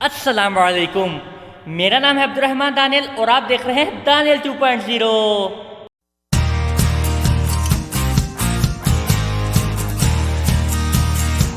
अस्सलाम वालेकुम। मेरा नाम है अब्दुर्रहमान दानियल और आप देख रहे हैं दानियल 2.0।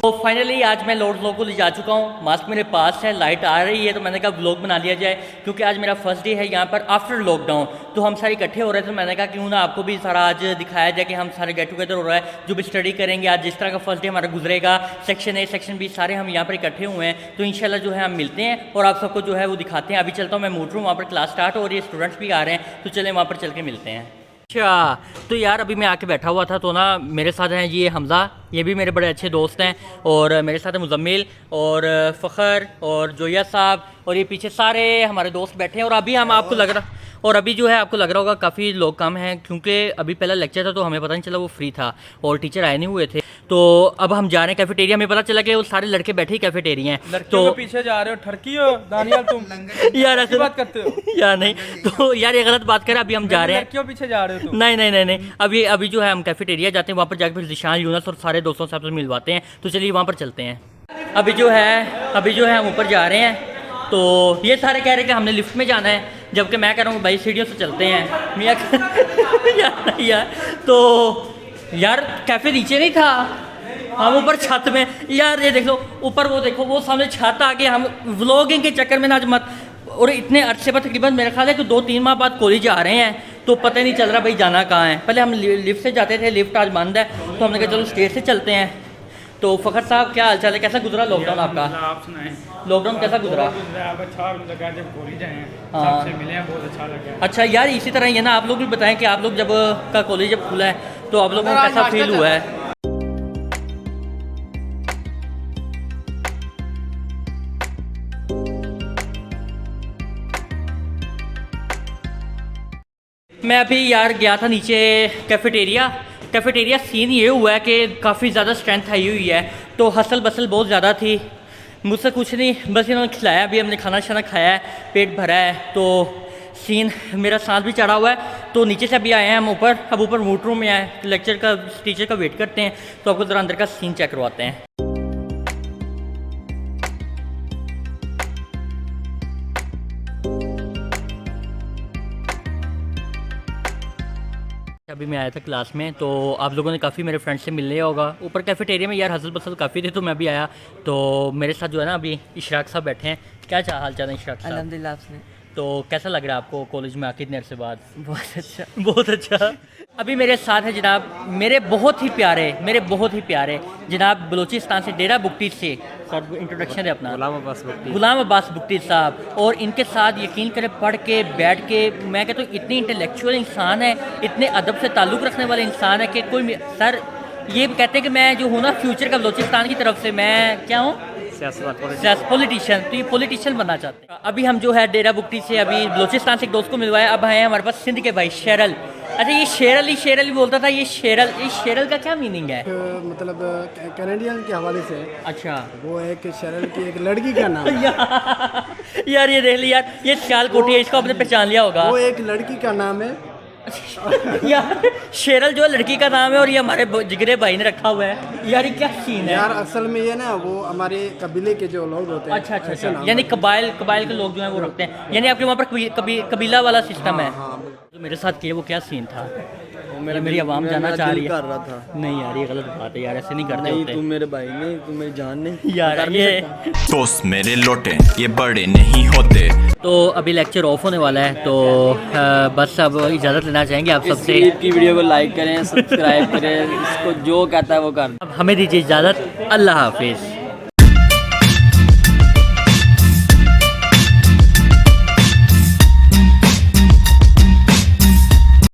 तो फाइनली आज मैं लॉर्ड व्लॉग को ले जा चुका हूँ। मास्क मेरे पास है, लाइट आ रही है, तो मैंने कहा व्लॉग बना लिया जाए क्योंकि आज मेरा फर्स्ट डे है यहाँ पर आफ्टर लॉकडाउन। तो हम सारे इकट्ठे हो रहे थे, तो मैंने कहा क्यों ना आपको भी सारा आज दिखाया जाए कि हम सारे गेट टुगेदर हो रहा है, जो भी स्टडी करेंगे आज, जिस तरह का फर्स्ट डे हमारा गुजरेगा, सेक्शन ए सेक्शन बी सारे हम यहाँ पर इकट्ठे हुए हैं। तो इंशाल्लाह जो है हम मिलते हैं और आप सबको जो है वो दिखाते हैं। अभी चलता हूँ मैं मोटर हूँ, वहाँ पर क्लास स्टार्ट हो रही है, स्टूडेंट्स भी आ रहे हैं, तो चले वहाँ पर चल के मिलते हैं। अच्छा, तो यार अभी मैं आके बैठा हुआ था तो ना मेरे साथ हैं ये हमज़ा, ये भी मेरे बड़े अच्छे दोस्त हैं, और मेरे साथ है मुज़म्मिल और फ़खर और जोया साहब, और ये पीछे सारे हमारे दोस्त बैठे हैं। और अभी हम आपको लग रहा और अभी जो है आपको लग रहा होगा काफ़ी लोग कम हैं क्योंकि अभी पहला लेक्चर था तो हमें पता नहीं चला वो फ्री था और टीचर आए नहीं हुए थे। तो अब हम जा रहे हैं कैफेटेरिया। हमें पता चला कि वो सारे लड़के बैठे ही कैफेटेरिया हैं। तो पीछे जा रहे हो, ठरकी हो दानियाल तुम यार ऐसे बात करते हो यार नहीं, तो यार ये गलत बात कर। अभी हम जा रहे हैं, लड़कियों पीछे जा रहे हो तुम। नहीं। अभी जो है हम कैफेटेरिया जाते हैं, वहाँ पर जाकर फिर जिशान यूनस और सारे दोस्तों से आपसे मिलवाते हैं। तो चलिए वहाँ पर चलते हैं। अभी जो है हम ऊपर जा रहे हैं। तो ये सारे कह रहे हैं कि हमने लिफ्ट में जाना है, जबकि मैं कह रहा हूँ भाई सीढ़ियों से चलते हैं मियाँ यार तो यार कैफ़े नीचे नहीं था, हम ऊपर छत में। यार ये देख लो ऊपर, वो देखो वो सामने छत आ गए। हम व्लॉगिंग के चक्कर में ना आज मत, और इतने अरसे पर तकरीबन मेरा ख्याल है कि 2-3 माह बाद कॉलेज आ रहे हैं, तो पता ही नहीं चल रहा भाई जाना कहाँ है। पहले हम लिफ्ट से जाते थे, लिफ्ट आज बंद है, तो हमने कहा चलो स्टेज से चलते हैं। तो फ़खर साहब क्या हाल चाल है, कैसा गुजरा लॉकडाउन आपका? आप सुनाएं, लॉकडाउन कैसा गुजरा? अच्छा लगा जब कॉलेज आए हैं, हाँ। सबसे मिले हैं, बहुत अच्छा लगा। अच्छा यार इसी तरह ही है ना, आप लोग भी बताएं कि आप लोग जब का कॉलेज जब खुला है तो आप लोगों को कैसा फील हुआ है? मैं अभी यार गया था नीचे कैफेटेरिया सीन ये हुआ है कि काफ़ी ज़्यादा स्ट्रेंथ आई हुई है, तो हसल बसल बहुत ज़्यादा थी। मुझसे कुछ नहीं, बस इन्होंने खिलाया, अभी हमने खाना शाना खाया है, पेट भरा है। तो सीन मेरा सांस भी चढ़ा हुआ है। तो नीचे से अभी आए हैं हम ऊपर, अब ऊपर मोटर रूम में आए, लेक्चर का टीचर का वेट करते हैं। तो आपको ज़रा अंदर का सीन चेक करवाते हैं। अभी मैं आया था क्लास में, तो आप लोगों ने काफ़ी मेरे फ्रेंड से मिल लिया होगा। ऊपर कैफेटेरिया में यार हसल बसल काफ़ी थे, तो मैं भी आया। तो मेरे साथ जो है ना अभी इशराक साहब बैठे हैं। क्या हाल चाल है इशराक साहब? अल्हम्दुलिल्लाह। आपने तो कैसा लग रहा है आपको कॉलेज में आके इतने अरसे बाद? बहुत अच्छा। बहुत अच्छा। अभी मेरे साथ है जनाब मेरे बहुत ही प्यारे जनाब बलूचिस्तान से, डेरा बुगटी से। सर इंट्रोडक्शन है अपना। गुलाम अब्बास बुगटी साहब। और इनके साथ यकीन करें पढ़ के बैठ के, मैं कहता हूँ इतनी इंटेलेक्चुअल इंसान है, इतने अदब से ताल्लुक़ रखने वाले इंसान है कि कोई सर ये कहते हैं कि मैं जो हूँ ना फ्यूचर का बलूचिस्तान की तरफ से मैं क्या हूँ, पॉलिटिशियन। तो ये पॉलिटिशियन बनना चाहते हैं। अभी हम जो है डेरा बुगटी से अभी बलूचिस्तान से एक दोस्त को मिलवाया। अब आए हमारे पास सिंध के भाई शेरल। अच्छा ये शेरल ही बोलता था। ये शेरल का क्या मीनिंग है? मतलब कैनेडियन के हवाले से। अच्छा वो एक शेरल की एक लड़की का नाम है। यार ये देख लिया यार, ये सियालकोटी है, इसको आपने पहचान लिया होगा। वो एक लड़की का नाम है। यार शेरल जो है लड़की का नाम है, और ये हमारे जिगरे भाई ने रखा हुआ है। यार ये क्या सीन है यार असल में ये ना वो हमारे कबीले के जो लोग होते हैं। अच्छा यानी कबाइल के लोग जो हैं वो रखते हैं, यानी आपके वहाँ पर कबीला वाला सिस्टम है। जो मेरे साथ किया वो क्या सीन था? मेरी आवाम जाना चाह रही है। कर रहा था। नहीं यार ये गलत बात है यार, ऐसे नहीं करते होते। तुम मेरे भाई नहीं, तुम मेरी जान नहीं यार ये दोस्त मेरे लोटे ये बड़े नहीं होते। तो अभी लेक्चर ऑफ होने वाला है, तो बस अब इजाज़त लेना चाहेंगे आप सबसे। की वीडियो को लाइक करें, सब्सक्राइब करें, इसको जो कहता है वो कर। अब हमें दीजिए इजाज़त। अल्लाह हाफिज़।